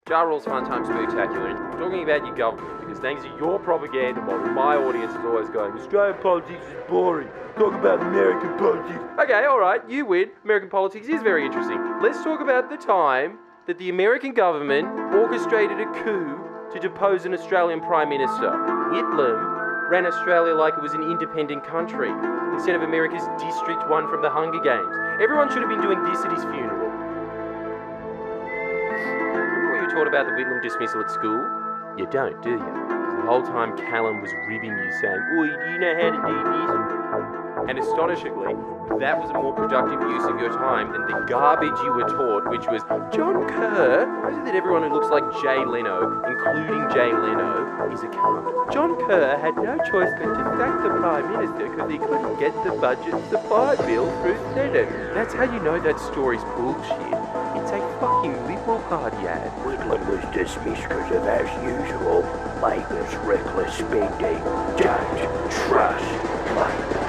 Ja Rule's Fun Time Spectacular, and talking about your government, because thanks to your propaganda model, my audience is always going, Australian politics is boring. Talk about American politics. Okay, alright, you win. American politics is very interesting. Let's talk about the time that the American government orchestrated a coup to depose an Australian Prime Minister. Whitlam ran Australia like it was an independent country, instead of America's District 1 from the Hunger Games. Everyone should have been doing this at his funeral. Taught about the Whitlam dismissal at school? You don't, do you? The whole time Callum was ribbing you saying, "Oi, do you know how to do this?" And astonishingly, that was a more productive use of your time than the garbage you were taught, which was John Kerr. Knows that everyone who looks like Jay Leno, including Jay Leno, is a cunt. John Kerr had no choice but to sack the Prime Minister because he couldn't get the budget supply bill through Senate. That's how you know that story's bullshit. It's a fucking Liberal Party ad. Whitlam was dismissed because of, as usual, Labor's reckless spending. Don't trust Labor.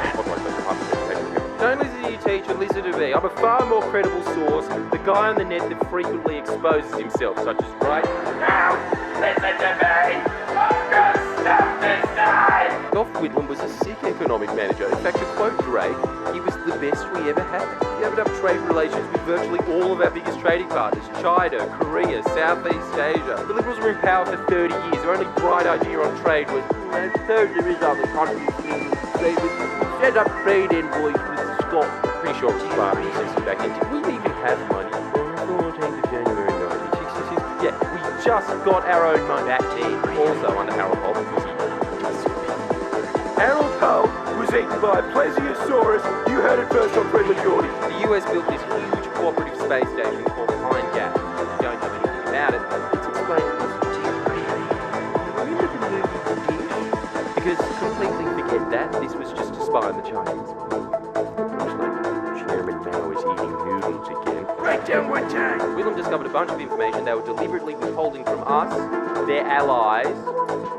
Don't listen to your teacher, listen to me. I'm a far more credible source, the guy on the net that frequently exposes himself, such as Now, listen to me! I've got stuff to say! Gough Whitlam was a sick economic manager. In fact, to quote Drake, he was the best we ever had. He opened up trade relations with virtually all of our biggest trading partners, China, Korea, Southeast Asia. The Liberals were in power for 30 years. Their only bright idea on trade was, there is other countries set up trade envoys with Scotland. Pretty sure it was farming system back then. Did we even have money on the 14th of January 1966? Yeah, we just got our own money back then. Also under Harold Holt, because he disappeared. Harold Holt was eaten by a plesiosaurus. You heard it first on Fred Majority. The US built this huge cooperative space station called Pine Gap. If you don't know anything about it, let's explain this to you. Remember the movie Dish? Because completely forget that, this was just to spy on the Chinese. Looks like Chairman Mao is eating noodles again. Right down one time. Whitlam discovered a bunch of information they were deliberately withholding from us, their allies,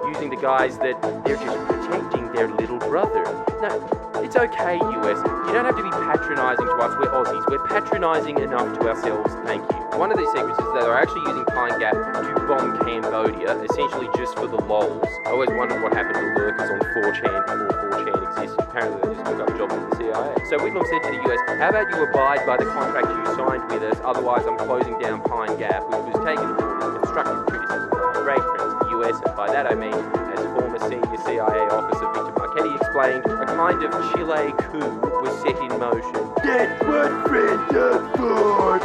using the guise that they're just protecting their little brother. No, it's okay, US. You don't have to be patronising to us. We're Aussies. We're patronising enough to ourselves, thank you. One of these secrets is that they're actually using Pine Gap to bomb Cambodia, essentially just for the lols. I always wondered what happened to lurkers on 4chan before 4chan existed. Apparently they just took up jobs at the CIA. So Whitlam said to the US, how about you abide by the contract you signed with us, otherwise I'm closing down Pine Gap, which was taken aboard as constructive criticism by my great friends in the US, and by that I mean, as former senior CIA officer Victor Marchetti explained, a kind of Chile coup was set in motion. That's what friends are for!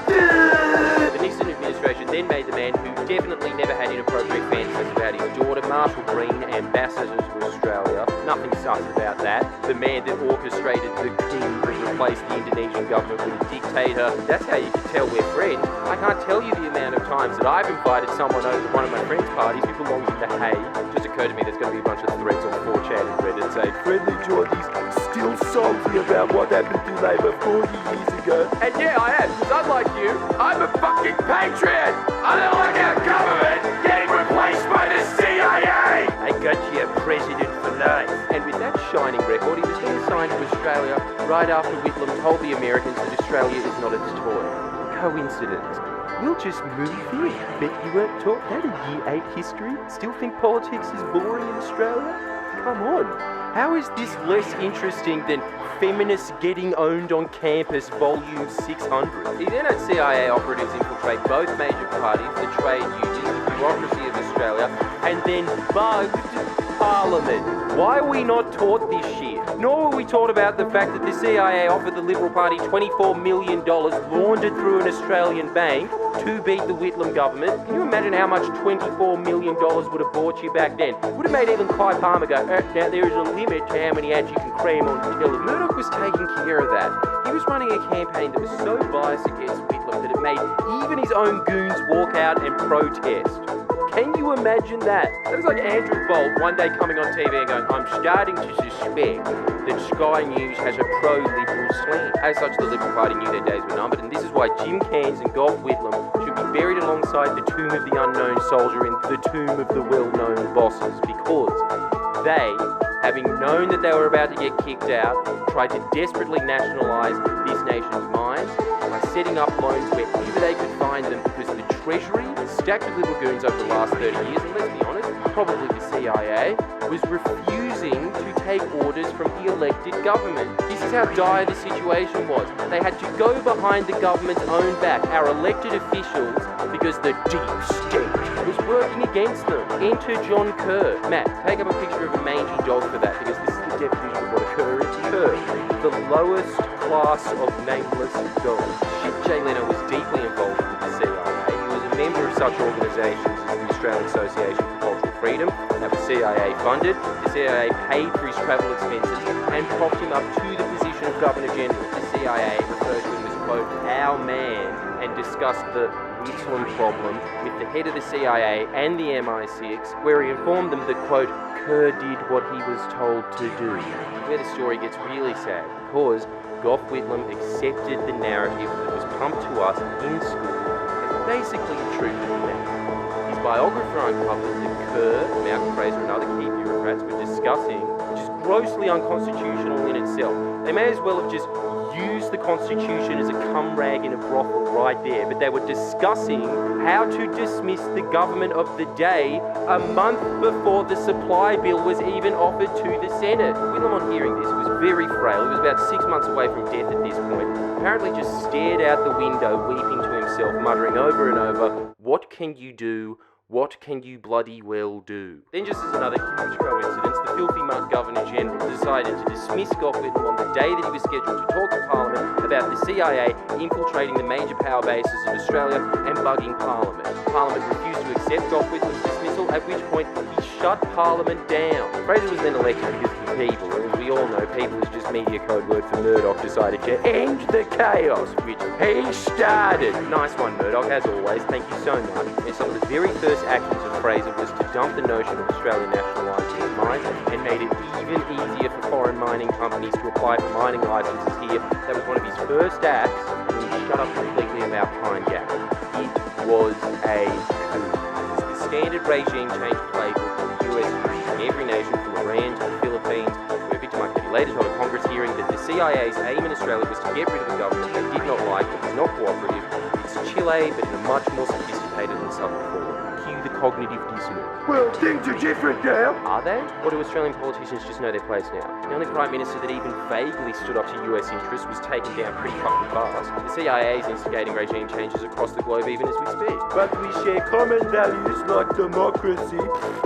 The Nixon administration then made the man who definitely never had inappropriate fancies about his daughter, Marshall Green, ambassador to Australia. Nothing sus about that. The man that orchestrated the coup that replaced the Indonesian government with a dictator. That's how you can tell we're friends. I can't tell you the amount of times that I've invited someone over to one of my friends' parties who belongs in The Hague. It just occurred to me there's going to be a bunch of threads on 4chan and Reddit saying, Friendly Geordies still salty about what happened to Labor 40 years ago. and yeah, I am, because unlike you, I'm a fucking patriot! I don't like our government getting replaced by the CIA! I got you a president for life. And with that shining record, he was then assigned to Australia right after Whitlam told the Americans that Australia is not its toy. Coincidence. We'll just move in. Bet you weren't taught that in Year 8 history? Still think politics is boring in Australia? Come on. How is this less interesting than Feminists Getting Owned on Campus Volume 600? He then had CIA operatives infiltrate both major parties, the trade unions, the bureaucracy of Australia, and then bugged Parliament. Why are we not taught this shit? Nor were we taught about the fact that the CIA offered the Liberal Party $24 million laundered through an Australian bank to beat the Whitlam government. Can you imagine how much $24 million would have bought you back then? Would have made even Kai Palmer go, now there is a limit to how many ads you can cram on television. Murdoch was taking care of that. He was running a campaign that was so biased against Whitlam that it made even his own goons walk out and protest. Can you imagine that? That was like Andrew Bolt one day coming on TV and going, I'm starting to suspect that Sky News has a pro-Liberal slant. As such, the Liberal Party knew their days were numbered, and this is why Jim Cairns and Gough Whitlam should be buried alongside the tomb of the unknown soldier in the tomb of the well-known bosses, because they, having known that they were about to get kicked out, tried to desperately nationalise this nation's mines by setting up loans wherever they could find them, because the Treasury, stacked with little goons over the last 30 years, and let's be honest, probably the CIA, was refusing to take orders from the elected government. This is how dire the situation was. They had to go behind the government's own back, our elected officials, because the deep state was working against them. Enter John Kerr. Matt, take up a picture of a mangy dog for that, because this is the definition of what a cur is. Cur, the lowest class of nameless dog. Shit, Jay Leno was deeply involved with the CIA. He was a member of such organisations as the Australian Association for Cultural Freedom, that was CIA funded. The CIA paid for his travel expenses and propped him up to the position of Governor General. The CIA referred to him as, quote, our man, and discussed the Whitlam problem with the head of the CIA and the MI6, where he informed them that, quote, Kerr did what he was told to do. Where the story gets really sad, because Gough Whitlam accepted the narrative that was pumped to us in school as basically the truth of the matter. His biographer uncovered that Kerr, Malcolm Fraser and other key bureaucrats were discussing, which is grossly unconstitutional in itself. They may as well have just used the Constitution as a cum rag in a brothel right there, but they were discussing how to dismiss the government of the day a month before the supply bill was even offered to the Senate. Whitlam, on hearing this, was very frail. He was about 6 months away from death at this point. Apparently just stared out the window, weeping to himself, muttering over and over, what can you do? What can you bloody well do? Then, just as another huge coincidence, the filthy mutt Governor-General decided to dismiss Gough Whitlam on the day that he was scheduled to talk to Parliament about the CIA infiltrating the major power bases of Australia and bugging Parliament. Parliament refused to accept Gough Whitlam's dismissal, at which point he shut Parliament down. Fraser was then elected because of the people, and as we all know, people is just media code word for Murdoch decided to end the chaos, which he started. Nice one, Murdoch, as always, thank you so much. And some of the very first actions of Fraser was to dump the notion of Australian nationalised his mines and made it even easier for foreign mining companies to apply for mining licences here. That was one of his first acts, and he shut up completely about Pine Gap. It was a coup. It was the standard regime change playbook that the US used in every nation from Iran to the Philippines, where Victor Marchetti later told a Congress hearing that the CIA's aim in Australia was to get rid of a government they did not like, that was not cooperative. It's Chile, but in a much more sophisticated and subtle form. Cue the cognitive dissonance. Well, things are different now. Are they? Or do Australian politicians just know their place now? The only Prime Minister that even vaguely stood up to US interests was taken down pretty fucking fast. The CIA is instigating regime changes across the globe even as we speak. But we share common values like democracy.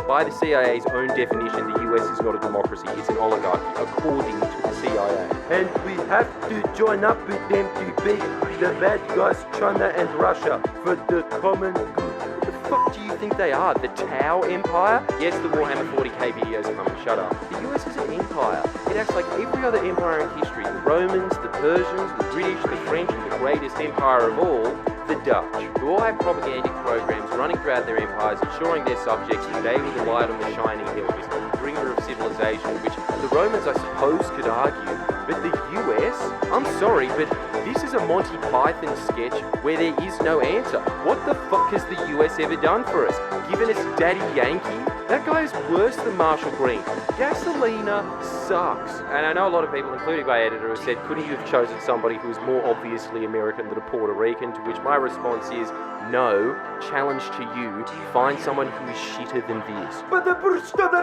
By the CIA's own definition, the US is not a democracy, it's an oligarchy, according to the CIA. And we have to join up with them to beat the bad guys, China and Russia, for the common good. What the fuck do you think they are? The Tau Empire? Yes, the Warhammer 40k videos come and shut up. The US is an empire. It acts like every other empire in history. The Romans, the Persians, the British, the French, and the greatest empire of all, the Dutch, who all have propagandic programs running throughout their empires, ensuring their subjects that they were the light on the shining hill, this bringer of civilization, which the Romans, I suppose, could argue. But the US? I'm sorry, but this is a Monty Python sketch where there is no answer. What the fuck has the US ever done for us? Given us Daddy Yankee? That guy is worse than Marshall Green. Gasolina sucks. And I know a lot of people, including my editor, have said, couldn't you have chosen somebody who is more obviously American than a Puerto Rican? To which my response is, no. Challenge to you, find someone who is shitter than this. But the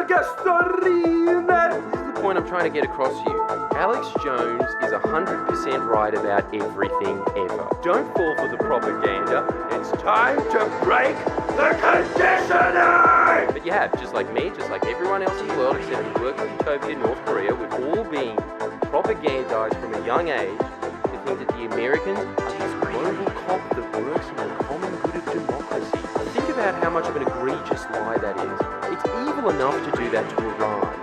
gasolina. This is the point I'm trying to get across to you. Alex Jones is 100% right about everything ever. Don't fall for the propaganda. It's Time to break the conditioning! But you have, just like me, just like everyone else in the world except for working utopia North Korea, we've all been propagandized from a young age to think that the Americans are this global cop that works in the common good of democracy. Think about how much of an egregious lie that is. It's evil enough to do that to Iran,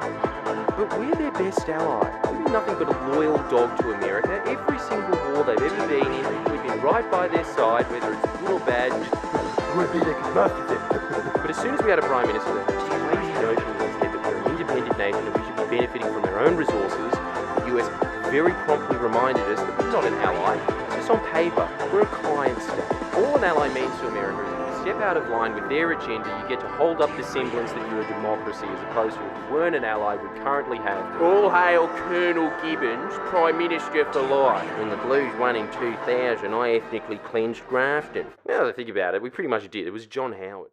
but we're their best ally. We've been nothing but a loyal dog to America. Every single war they've ever been in, we've been right by their side, whether it's good or bad. Would be the master. But as soon as we had a Prime Minister that had this crazy notion in his head that we're an independent nation and we should be benefiting from our own resources, the US very promptly reminded us that we're not an ally. It's just on paper. We're a client state. All an ally means to America is step out of line with their agenda, you get to hold up the semblance that you're a democracy, as opposed to if you weren't an ally we currently have. All hail Colonel Gibbons, Prime Minister for life. When the Blues won in 2000, I ethnically cleansed Grafton. Now that I think about it, we pretty much did. It was John Howard.